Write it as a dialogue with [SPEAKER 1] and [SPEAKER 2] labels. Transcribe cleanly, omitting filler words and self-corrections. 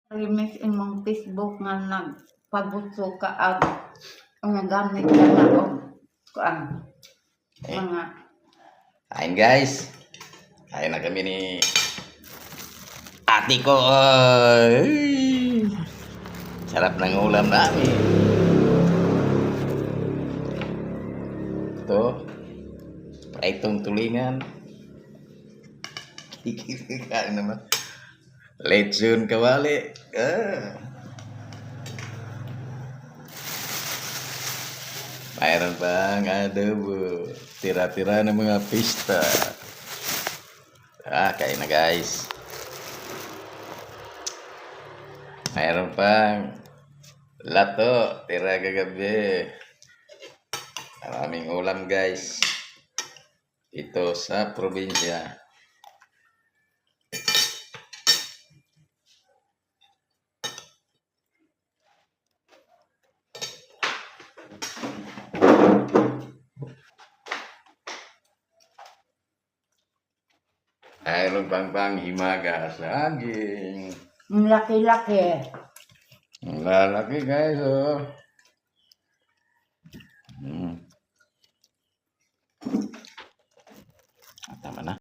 [SPEAKER 1] Remix imong Facebook nga nagpabutso ka ag ang nagamit ka na og kuan mga
[SPEAKER 2] Kain guys. Kain na kami ni ate ko. Ay, sarap ng ulam namin. Ito, pritong tulingan. Kikikain naman. Lechon kawali. Mayroon pang adobo. Tira-tira ng mga pista. Kain na guys. Mayroon pang lato. Tira kagabi. Maraming ulam guys. Ito sa probinsya. Mayroon pang himaga saging.
[SPEAKER 1] laki-laki.
[SPEAKER 2] Ang lalaki guys, oh.